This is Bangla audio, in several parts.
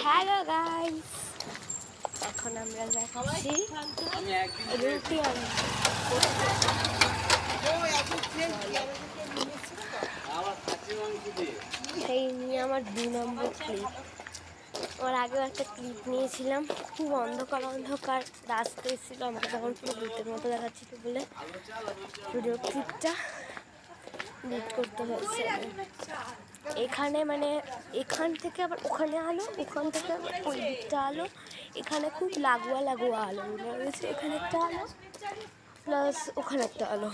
হ্যালো গাইস, এখন আমরা যাচ্ছি রুটি এই নিয়ে আমার 2 নম্বর ক্লিপ। ওর আগেও একটা ক্লিপ নিয়েছিলাম, খুব অন্ধকার অন্ধকার রাস্তা এসেছিলো, আমাকে তখন পুরো ভূতের মতো দেখাচ্ছিল বলে ভিডিও ক্লিপটা ডিলিট করতে হয়েছে। এখানে মানে এখান থেকে আবার ওখানে আলো, ওখান থেকে আবার ওই দিকটা আলো, এখানে খুব লাগোয়া লাগোয়া আলো রয়েছে, এখানে একটা আলো প্লাস ওখানে একটা আলো,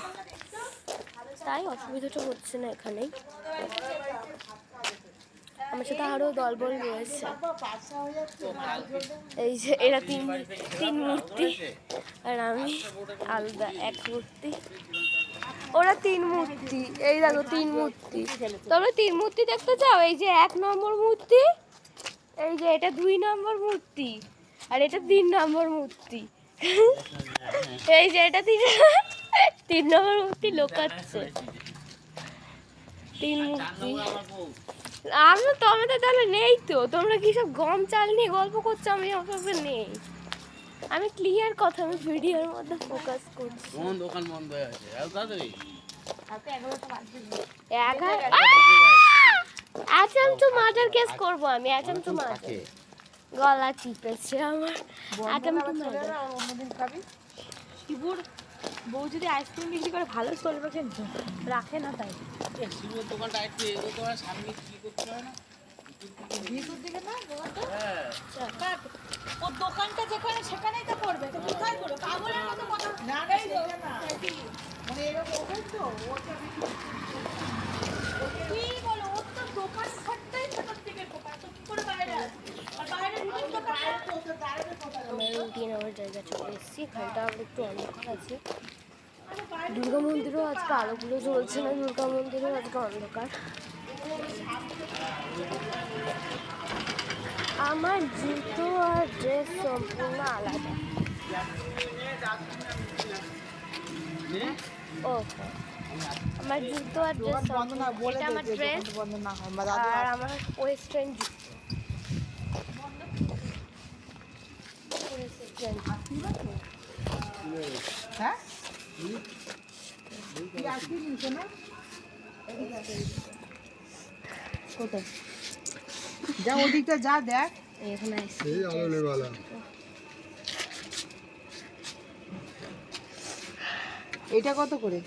তাই অসুবিধাটা হচ্ছে না এখানেই। আমার সাথে আরও দলবল রয়েছে। এই যে এরা তিন মূর্তি আর আমি আলাদা এক মূর্তি। ওরা 3 মূর্তি, এই দেখো 3 মূর্তি। তোমরা 3 মূর্তি দেখতে চাও? এই যে 1 নম্বর মূর্তি, এই যে এটা 2 নম্বর মূর্তি, আর এটা 3 নম্বর মূর্তি। এই যে এটা 3 নম্বর মূর্তি লোকাচ্ছে। 3 মূর্তি। আমরা তোমাদের তাহলে নেই তো, তোমরা কি সব গম চাল নিয়ে গল্প করছো? আমি ওসবে নেই, আমি ক্লিয়ার কথা, আমি ভিডিওর মধ্যে ফোকাস করছি। কোন দোকান বন্ধ হয়ে আছে? আচাম তো মার্ডার কেস করবো আমি, আচাম তো মার্ডার। গলা টিপেছে আমার, আচাম তো মার্ডার। অন্যদিন খাবি শিবুর বউ যদি আইসক্রিম বিক্রি করে ভালো চলবে, কিন্তু রাখে না তাই। শিবুর দোকানটা একটু এই দোকানের সামনে কি করতে হয় না ভিতর দিকে না দোকানটা, হ্যাঁ ও দোকানটা যেখানে সেখানেই তো করবে, তো কোথায় করবে? পাগলের মতো কথা না, এই না মানে এরকম ওখানে তো ওটা কি বলো, ও তো দোকান ছাড়তেই ভেতর থেকে কোথায় তো কি করে বাইরে আর বাইরে রুটিন তো বাইরে তো ওটা দাঁড়াবে কোথায়? আমরা রুটিন আমার জায়গা চলে এসেছি, এখানটা আমরা একটু অন্ধকার আছে। দুর্গা মন্দিরও আজকে আলোগুলো জ্বলছে না, দুর্গা মন্দিরও আজকে অন্ধকার। আমার জুতো আর ড্রেস সম্পূর্ণ আলাদা। ও আমার জুতো আর ড্রেস এটা আমার ড্রেস আর আমার ওয়েস্টার্ন জুতো। হ্যাঁ কোথায় যা ওদিকটা যা দেখ, এখানে এটা কত করে?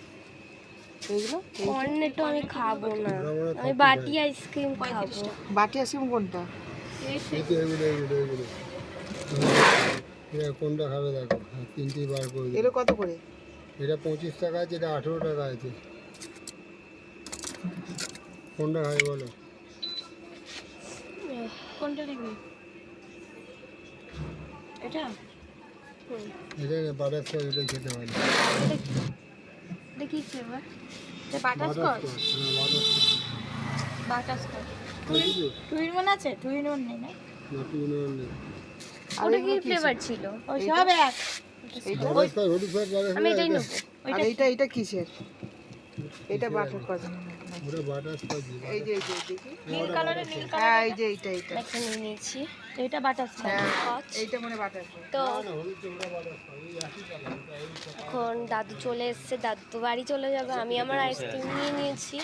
এইগুলো কর্নেটো আমি খাবো না, আমি বাটি আইসক্রিম খাবো। বাটি আইসক্রিম কোনটা? কোনটা খাবে দেখো, 3টি বার করে। এটা কত করে? এটা 25 টাকা আছে, এটা 18 টাকা আছে। কোনটা খাবে বলো? কোনটা নেবে? এটা এটা বাটারস্কচ, এটা খেতে হয় না। এটা কি ফ্লেভার? এটা বাটারস্কচ। বাটারস্কচ 2 in 1 আছে? 2 in 1 নেই না? না 2 in 1 নেই। ওটা কি ফ্লেভার ছিল? ওই সব এক। বাটারস্কচ হলুদ স্কচ আমি এটাই নেব। আর এটা কিসের? এটা বাটারস্কচ। ওটা বাটারস্কচ। এই যে দেখি নীল কালারের, নীল কালার। হ্যাঁ এই যে এটা এখানে নিয়েছি, এটা বাটারস্কচ। এইটা মনে বাটারস্কচ। তো এখন দাদু চলে এসেছে, দাদু তো বাড়ি চলে যাবে, আমি আমার আইসক্রিম নিয়ে নিয়েছি।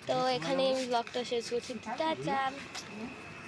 তো এখানে আমি ব্লগটা শেষ করছি। টাটা।